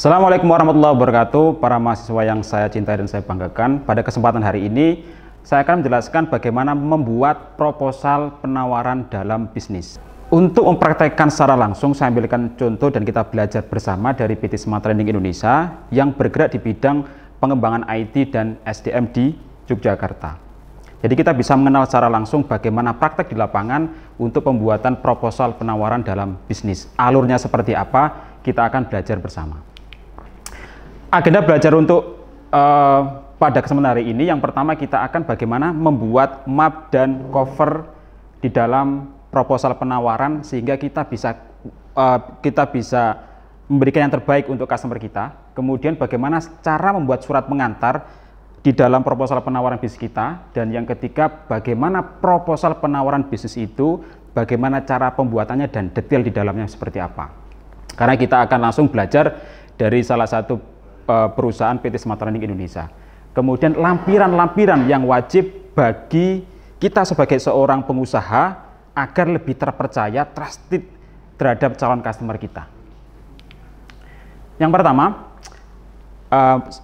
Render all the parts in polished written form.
Assalamualaikum warahmatullahi wabarakatuh, para mahasiswa yang saya cintai dan saya banggakan. Pada kesempatan hari ini, saya akan menjelaskan bagaimana membuat proposal penawaran dalam bisnis. Untuk mempraktekkan secara langsung, saya ambilkan contoh dan kita belajar bersama dari PT Smart Training Indonesia yang bergerak di bidang pengembangan IT dan SDM di Yogyakarta. Jadi kita bisa mengenal secara langsung bagaimana praktek di lapangan untuk pembuatan proposal penawaran dalam bisnis. Alurnya seperti apa, kita akan belajar bersama. Agenda belajar untuk pada kesempatan hari ini, yang pertama kita akan bagaimana membuat map dan cover di dalam proposal penawaran sehingga kita bisa memberikan yang terbaik untuk customer kita. Kemudian bagaimana cara membuat surat pengantar di dalam proposal penawaran bisnis kita, dan yang ketiga bagaimana proposal penawaran bisnis itu, bagaimana cara pembuatannya dan detail di dalamnya seperti apa. Karena kita akan langsung belajar dari salah satu perusahaan PT Smart Training Indonesia. Kemudian lampiran-lampiran yang wajib bagi kita sebagai seorang pengusaha agar lebih terpercaya, trusted terhadap calon customer kita. Yang pertama,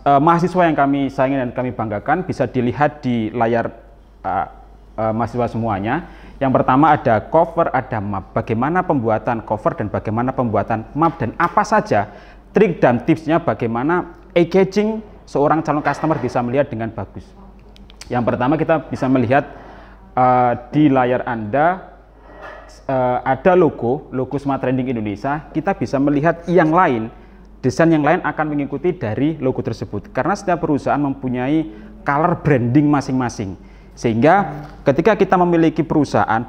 mahasiswa yang kami sayangi dan kami banggakan bisa dilihat di layar mahasiswa semuanya. Yang pertama ada cover, ada map. Bagaimana pembuatan cover dan bagaimana pembuatan map, dan apa saja trik dan tipsnya bagaimana engaging seorang calon customer bisa melihat dengan bagus. Yang pertama kita bisa melihat di layar Anda ada logo Smart Training Indonesia. Kita bisa melihat yang lain, desain yang lain akan mengikuti dari logo tersebut. Karena setiap perusahaan mempunyai color branding masing-masing. Sehingga ketika kita memiliki perusahaan,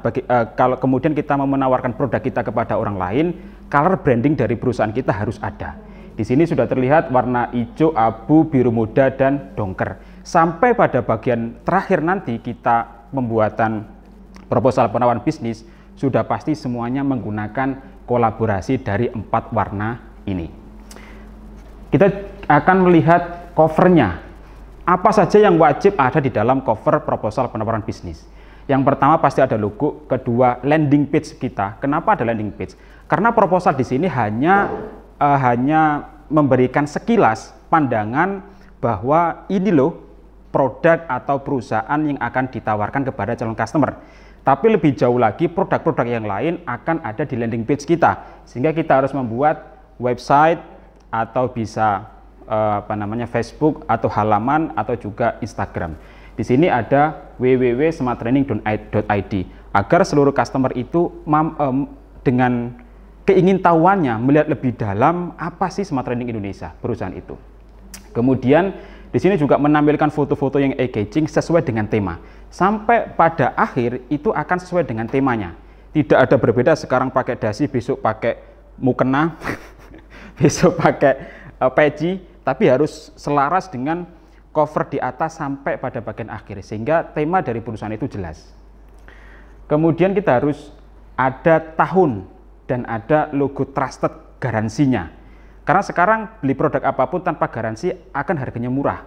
kalau kemudian kita mau menawarkan produk kita kepada orang lain, color branding dari perusahaan kita harus ada. Di sini sudah terlihat warna hijau, abu, biru muda, dan dongker. Sampai pada bagian terakhir nanti kita pembuatan proposal penawaran bisnis, sudah pasti semuanya menggunakan kolaborasi dari 4 warna ini. Kita akan melihat covernya. Apa saja yang wajib ada di dalam cover proposal penawaran bisnis. Yang pertama pasti ada logo, kedua landing page kita. Kenapa ada landing page? Karena proposal di sini hanya memberikan sekilas pandangan bahwa ini loh produk atau perusahaan yang akan ditawarkan kepada calon customer. Tapi lebih jauh lagi, produk-produk yang lain akan ada di landing page kita, sehingga kita harus membuat website atau bisa Facebook atau halaman atau juga Instagram. Di sini ada www.smarttraining.id agar seluruh customer itu dengan keingintahuannya melihat lebih dalam apa sih Smart Training Indonesia, perusahaan itu. Kemudian di sini juga menampilkan foto-foto yang engaging sesuai dengan tema. Sampai pada akhir itu akan sesuai dengan temanya. Tidak ada berbeda, sekarang pakai dasi, besok pakai mukena, besok pakai peci, tapi harus selaras dengan cover di atas sampai pada bagian akhir, sehingga tema dari perusahaan itu jelas. Kemudian kita harus ada tahun dan ada logo trusted, garansinya. Karena sekarang beli produk apapun tanpa garansi akan harganya murah.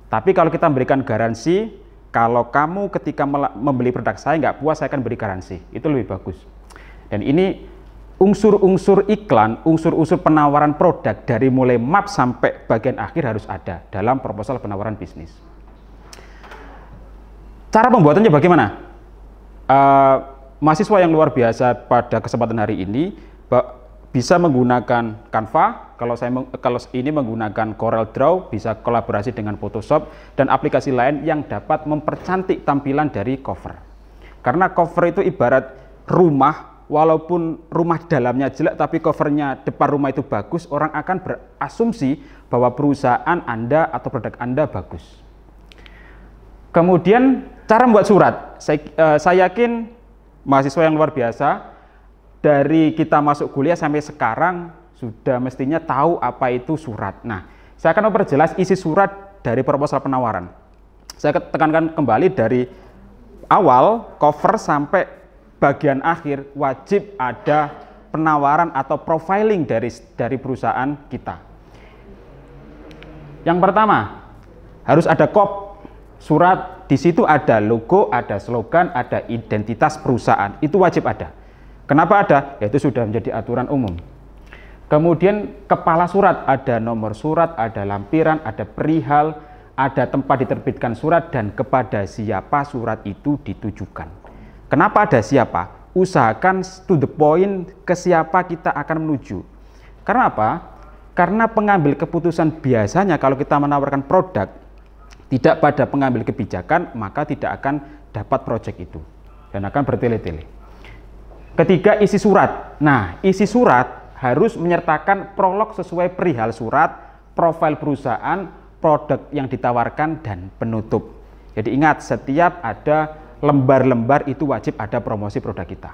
Tapi kalau kita memberikan garansi, kalau kamu ketika membeli produk saya nggak puas, saya akan beri garansi. Itu lebih bagus. Dan ini unsur-unsur iklan, unsur-unsur penawaran produk dari mulai map sampai bagian akhir harus ada dalam proposal penawaran bisnis. Cara pembuatannya bagaimana? Mahasiswa yang luar biasa pada kesempatan hari ini bisa menggunakan Canva. Kalau ini menggunakan Corel Draw, bisa kolaborasi dengan Photoshop dan aplikasi lain yang dapat mempercantik tampilan dari cover. Karena cover itu ibarat rumah. Walaupun rumah dalamnya jelek, tapi covernya depan rumah itu bagus, orang akan berasumsi bahwa perusahaan Anda atau produk Anda bagus. Kemudian cara membuat surat, saya yakin mahasiswa yang luar biasa dari kita masuk kuliah sampai sekarang sudah mestinya tahu apa itu surat. Nah, saya akan memperjelas isi surat dari proposal penawaran. Saya tekankan kembali dari awal cover sampai bagian akhir wajib ada penawaran atau profiling dari perusahaan kita. Yang pertama, harus ada surat, di situ ada logo, ada slogan, ada identitas perusahaan. Itu wajib ada. Kenapa ada? Yaitu sudah menjadi aturan umum. Kemudian kepala surat, ada nomor surat, ada lampiran, ada perihal, ada tempat diterbitkan surat, dan kepada siapa surat itu ditujukan. Kenapa ada siapa? Usahakan to the point, ke siapa kita akan menuju. Karena apa? Karena pengambil keputusan biasanya kalau kita menawarkan produk tidak pada pengambil kebijakan, maka tidak akan dapat proyek itu dan akan bertele-tele. Ketiga, isi surat. Nah, isi surat harus menyertakan prolog sesuai perihal surat, profil perusahaan, produk yang ditawarkan, dan penutup. Jadi ingat, setiap ada lembar-lembar itu wajib ada promosi produk kita.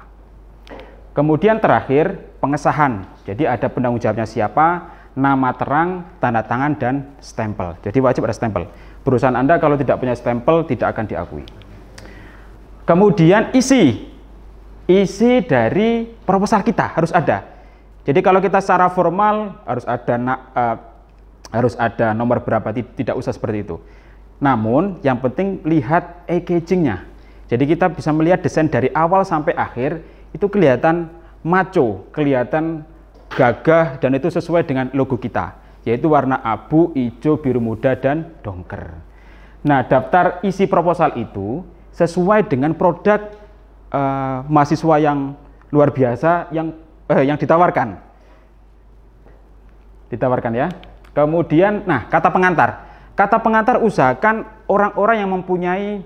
Kemudian terakhir, pengesahan. Jadi ada penanggung jawabnya siapa, nama terang, tanda tangan, dan stempel. Jadi wajib ada stempel. Perusahaan Anda kalau tidak punya stempel tidak akan diakui. Kemudian isi dari proposal kita harus ada. Jadi kalau kita secara formal harus ada nomor berapa, tidak usah seperti itu. Namun yang penting lihat packagingnya. Jadi kita bisa melihat desain dari awal sampai akhir itu kelihatan maco, kelihatan gagah, dan itu sesuai dengan logo kita, yaitu warna abu, hijau, biru muda, dan dongker. Nah, daftar isi proposal itu sesuai dengan produk mahasiswa yang luar biasa yang ditawarkan ya. Kemudian, nah, kata pengantar usahakan orang-orang yang mempunyai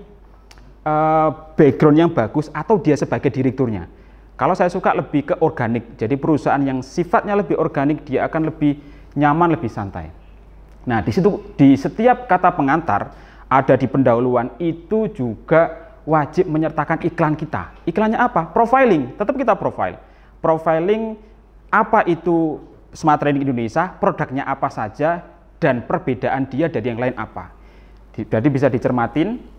background yang bagus atau dia sebagai direkturnya. Kalau saya suka lebih ke organik, jadi perusahaan yang sifatnya lebih organik dia akan lebih nyaman, lebih santai. Nah, di situ di setiap kata pengantar ada di pendahuluan itu juga wajib menyertakan iklan kita. Iklannya apa? Profiling, tetap kita profiling apa itu Smart Training Indonesia, produknya apa saja, dan perbedaan dia dari yang lain apa. Jadi bisa dicermatin.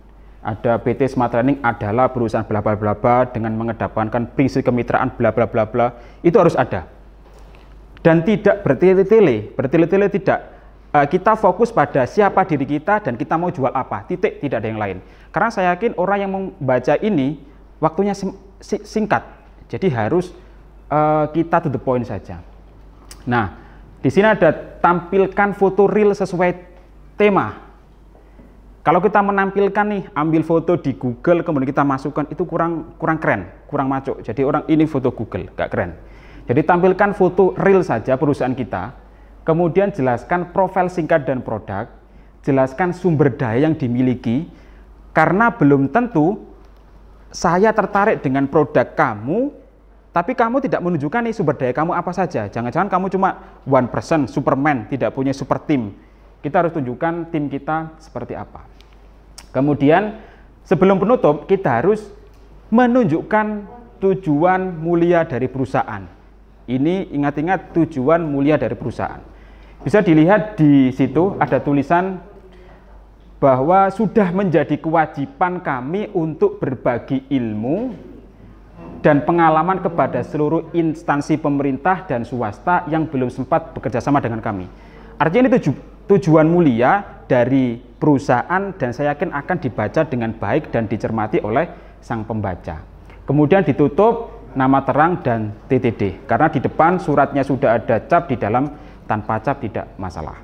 Ada PT Smart Training adalah perusahaan bla bla bla bla dengan mengedepankan prinsip kemitraan bla bla bla bla. Itu harus ada. Dan tidak bertele-tele tidak. Kita fokus pada siapa diri kita dan kita mau jual apa. Titik, tidak ada yang lain. Karena saya yakin orang yang membaca ini waktunya singkat. Jadi harus kita to the point saja. Nah, di sini ada tampilkan foto real sesuai tema. Kalau kita menampilkan nih, ambil foto di Google, kemudian kita masukkan, itu kurang keren, kurang maco. Jadi orang ini foto Google, gak keren. Jadi tampilkan foto real saja perusahaan kita, kemudian jelaskan profil singkat dan produk, jelaskan sumber daya yang dimiliki, karena belum tentu saya tertarik dengan produk kamu, tapi kamu tidak menunjukkan nih sumber daya kamu apa saja. Jangan-jangan kamu cuma one person, Superman, tidak punya super team. Kita harus tunjukkan tim kita seperti apa. Kemudian sebelum penutup kita harus menunjukkan tujuan mulia dari perusahaan. Ini ingat-ingat tujuan mulia dari perusahaan. Bisa dilihat di situ ada tulisan bahwa sudah menjadi kewajiban kami untuk berbagi ilmu dan pengalaman kepada seluruh instansi pemerintah dan swasta yang belum sempat bekerja sama dengan kami. Artinya ini tujuan mulia dari perusahaan dan saya yakin akan dibaca dengan baik dan dicermati oleh sang pembaca. Kemudian ditutup nama terang dan TTD, karena di depan suratnya sudah ada cap, di dalam tanpa cap tidak masalah.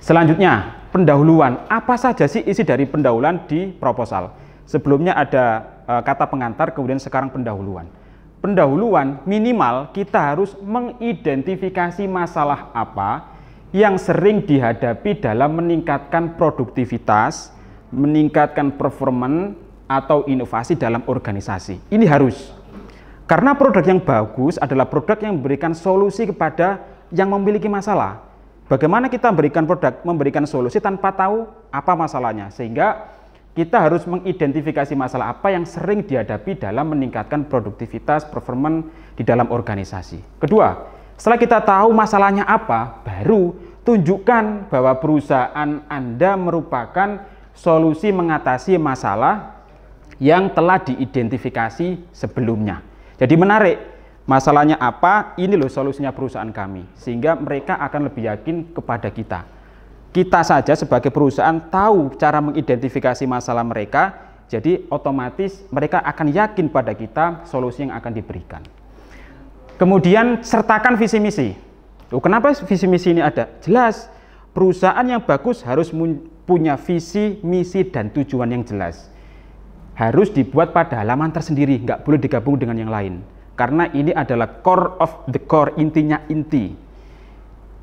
Selanjutnya, pendahuluan. Apa saja sih isi dari pendahuluan di proposal? Sebelumnya ada kata pengantar, kemudian sekarang pendahuluan. Pendahuluan minimal kita harus mengidentifikasi masalah apa yang sering dihadapi dalam meningkatkan produktivitas, meningkatkan performa atau inovasi dalam organisasi. Ini harus. Karena produk yang bagus adalah produk yang memberikan solusi kepada yang memiliki masalah. Bagaimana kita memberikan solusi tanpa tahu apa masalahnya, sehingga kita harus mengidentifikasi masalah apa yang sering dihadapi dalam meningkatkan produktivitas, performa di dalam organisasi. Kedua, setelah kita tahu masalahnya apa, baru tunjukkan bahwa perusahaan Anda merupakan solusi mengatasi masalah yang telah diidentifikasi sebelumnya. Jadi menarik, masalahnya apa, ini loh solusinya perusahaan kami. Sehingga mereka akan lebih yakin kepada kita. Kita saja sebagai perusahaan tahu cara mengidentifikasi masalah mereka, jadi otomatis mereka akan yakin pada kita solusi yang akan diberikan. Kemudian sertakan visi misi. Kenapa visi misi ini ada? Jelas, perusahaan yang bagus harus punya visi, misi, dan tujuan yang jelas. Harus dibuat pada halaman tersendiri, nggak boleh digabung dengan yang lain. Karena ini adalah core of the core, intinya inti.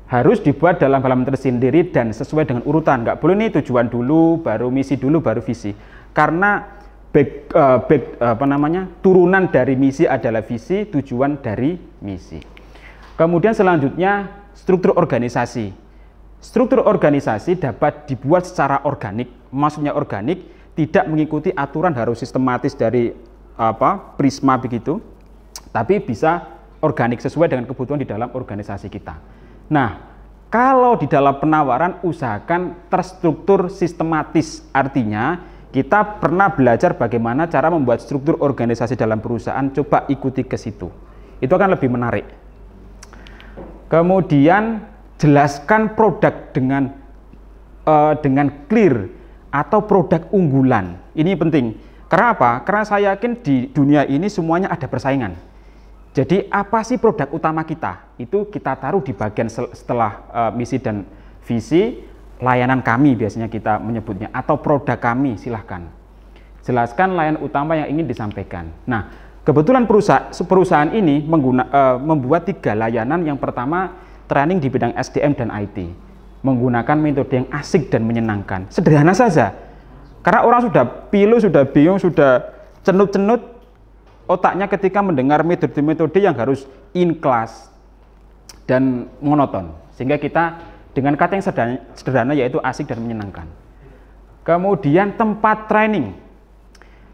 Harus dibuat dalam halaman tersendiri dan sesuai dengan urutan. Nggak boleh nih tujuan dulu, baru misi dulu, baru visi. Karena turunan dari misi adalah visi, tujuan dari misi. Kemudian selanjutnya struktur organisasi. Struktur organisasi dapat dibuat secara organik, maksudnya organik tidak mengikuti aturan harus sistematis dari Prisma begitu, tapi bisa organik sesuai dengan kebutuhan di dalam organisasi kita. Nah, kalau di dalam penawaran usahakan terstruktur sistematis, artinya kita pernah belajar bagaimana cara membuat struktur organisasi dalam perusahaan, coba ikuti ke situ. Itu akan lebih menarik. Kemudian jelaskan produk dengan clear atau produk unggulan. Ini penting. Karena apa? Karena saya yakin di dunia ini semuanya ada persaingan. Jadi apa sih produk utama kita? Itu kita taruh di bagian setelah misi dan visi, layanan kami biasanya kita menyebutnya, atau produk kami, silahkan. Jelaskan layanan utama yang ingin disampaikan. Nah, kebetulan perusahaan ini membuat 3 layanan. Yang pertama, training di bidang SDM dan IT. Menggunakan metode yang asik dan menyenangkan. Sederhana saja. Karena orang sudah pilu, sudah bingung, sudah cenut-cenut otaknya ketika mendengar metode-metode yang harus in class dan monoton. Sehingga kita dengan kata yang sederhana yaitu asik dan menyenangkan. Kemudian tempat training.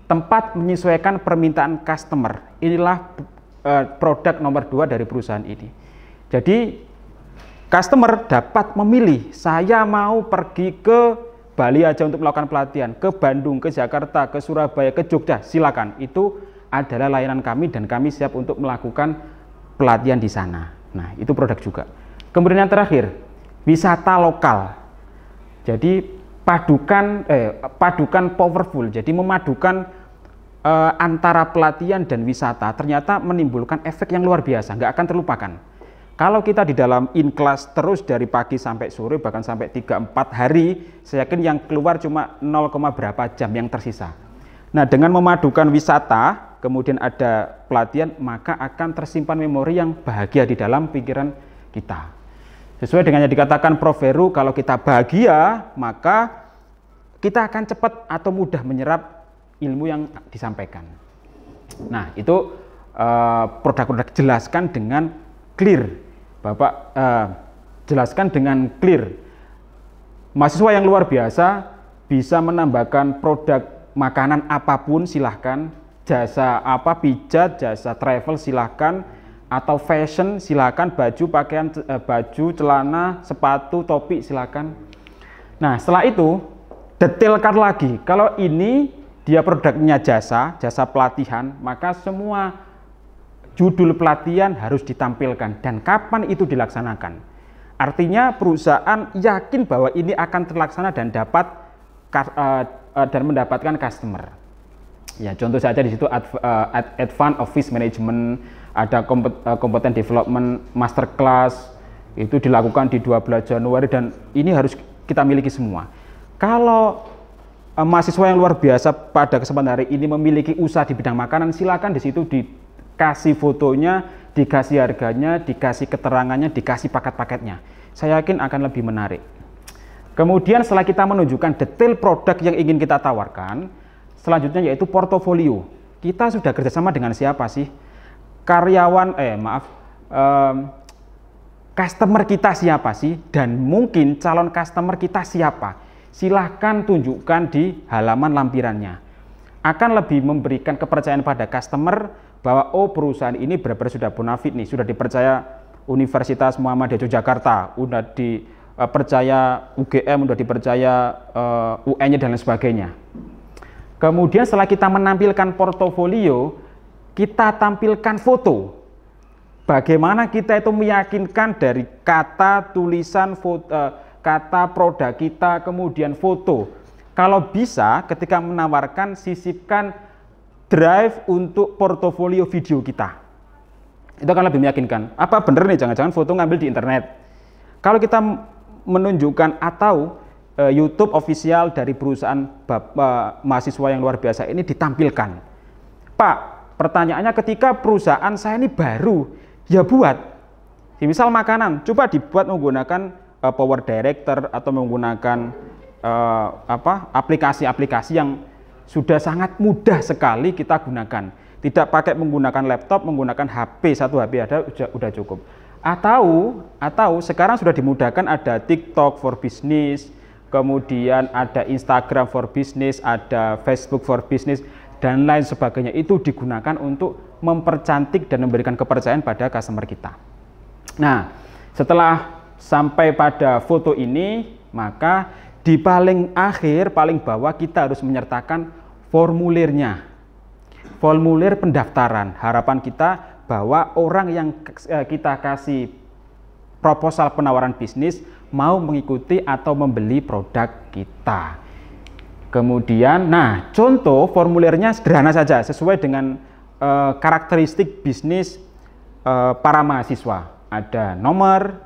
Tempat menyesuaikan permintaan customer. Inilah produk nomor 2 dari perusahaan ini. Jadi customer dapat memilih, saya mau pergi ke Bali aja untuk melakukan pelatihan, ke Bandung, ke Jakarta, ke Surabaya, ke Jogja, silakan. Itu adalah layanan kami dan kami siap untuk melakukan pelatihan di sana. Nah, itu produk juga. Kemudian yang terakhir, wisata lokal. Jadi padukan powerful. Jadi memadukan antara pelatihan dan wisata ternyata menimbulkan efek yang luar biasa, nggak akan terlupakan. Kalau kita di dalam in class terus dari pagi sampai sore, bahkan sampai 3-4 hari, saya yakin yang keluar cuma 0, berapa jam yang tersisa. Nah, dengan memadukan wisata, kemudian ada pelatihan, maka akan tersimpan memori yang bahagia di dalam pikiran kita. Sesuai dengan yang dikatakan Prof. Heru, kalau kita bahagia, maka kita akan cepat atau mudah menyerap ilmu yang disampaikan. Nah, itu produk-produk jelaskan dengan clear. Bapak jelaskan dengan clear. Mahasiswa yang luar biasa bisa menambahkan produk makanan apapun silahkan, jasa pijat, jasa travel silahkan, atau fashion silahkan, baju pakaian, baju, celana, sepatu, topi silahkan. Nah, setelah itu detailkan lagi. Kalau ini dia produknya jasa pelatihan, maka semua judul pelatihan harus ditampilkan dan kapan itu dilaksanakan. Artinya perusahaan yakin bahwa ini akan terlaksana dan mendapatkan customer. Ya, contoh saja di situ Advanced Office Management, ada Competent Development Masterclass, itu dilakukan di 12 Januari dan ini harus kita miliki semua. Kalau mahasiswa yang luar biasa pada kesempatan hari ini memiliki usaha di bidang makanan, silakan di situ dikasih fotonya, dikasih harganya, dikasih keterangannya, dikasih paket-paketnya. Saya yakin akan lebih menarik. Kemudian setelah kita menunjukkan detail produk yang ingin kita tawarkan, selanjutnya yaitu portofolio. Kita sudah kerjasama dengan siapa sih? Customer kita siapa sih? Dan mungkin calon customer kita siapa? Silahkan tunjukkan di halaman lampirannya. Akan lebih memberikan kepercayaan pada customer bahwa perusahaan ini benar-benar sudah bonafit nih, sudah dipercaya Universitas Muhammadiyah Yogyakarta, sudah dipercaya UGM, sudah dipercaya UN-nya dan lain sebagainya. Kemudian setelah kita menampilkan portofolio, kita tampilkan foto. Bagaimana kita itu meyakinkan dari kata, tulisan, foto, kata produk kita, kemudian foto. Kalau bisa ketika menawarkan, sisipkan drive untuk portofolio video kita. Itu akan lebih meyakinkan. Apa bener nih, jangan-jangan foto ngambil di internet. Kalau kita menunjukkan atau YouTube official dari perusahaan mahasiswa yang luar biasa ini ditampilkan. Pak, pertanyaannya ketika perusahaan saya ini baru, ya buat. Misal makanan, coba dibuat menggunakan Power Director atau menggunakan aplikasi-aplikasi yang sudah sangat mudah sekali kita gunakan. Tidak pakai menggunakan laptop, menggunakan HP, satu HP ada udah cukup. Atau sekarang sudah dimudahkan, ada TikTok for Business, kemudian ada Instagram for Business, ada Facebook for Business, dan lain sebagainya. Itu digunakan untuk mempercantik dan memberikan kepercayaan pada customer kita. Nah, setelah sampai pada foto ini, maka di paling akhir, paling bawah kita harus menyertakan formulirnya. Formulir pendaftaran. Harapan kita bahwa orang yang kita kasih proposal penawaran bisnis mau mengikuti atau membeli produk kita. Kemudian, nah contoh formulirnya sederhana saja, sesuai dengan karakteristik bisnis para mahasiswa. Ada nomor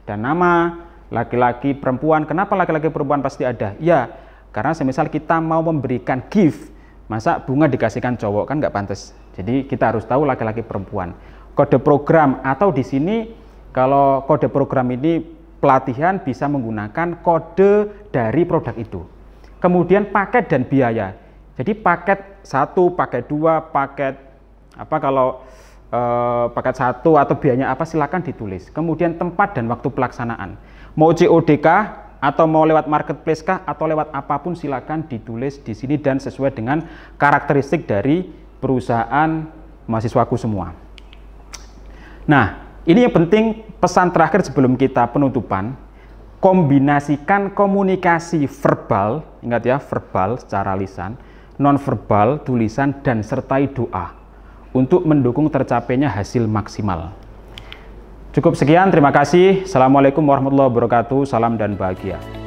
dan nama, laki-laki, perempuan. Kenapa laki-laki, perempuan pasti ada? Ya, karena semisal kita mau memberikan gift, masa bunga dikasihkan cowok, kan nggak pantas. Jadi kita harus tahu laki-laki, perempuan. Kode program, atau di sini kalau kode program ini pelatihan bisa menggunakan kode dari produk itu. Kemudian paket dan biaya. Jadi paket 1, paket 2, paket paket 1 atau biayanya apa silakan ditulis. Kemudian tempat dan waktu pelaksanaan. Mau COD kah atau mau lewat marketplace kah atau lewat apapun silakan ditulis di sini dan sesuai dengan karakteristik dari perusahaan mahasiswaku semua. Nah, ini yang penting, pesan terakhir sebelum kita penutupan, kombinasikan komunikasi verbal, ingat ya, verbal secara lisan, non-verbal, tulisan, dan sertai doa untuk mendukung tercapainya hasil maksimal. Cukup sekian, terima kasih. Assalamualaikum warahmatullahi wabarakatuh, salam dan bahagia.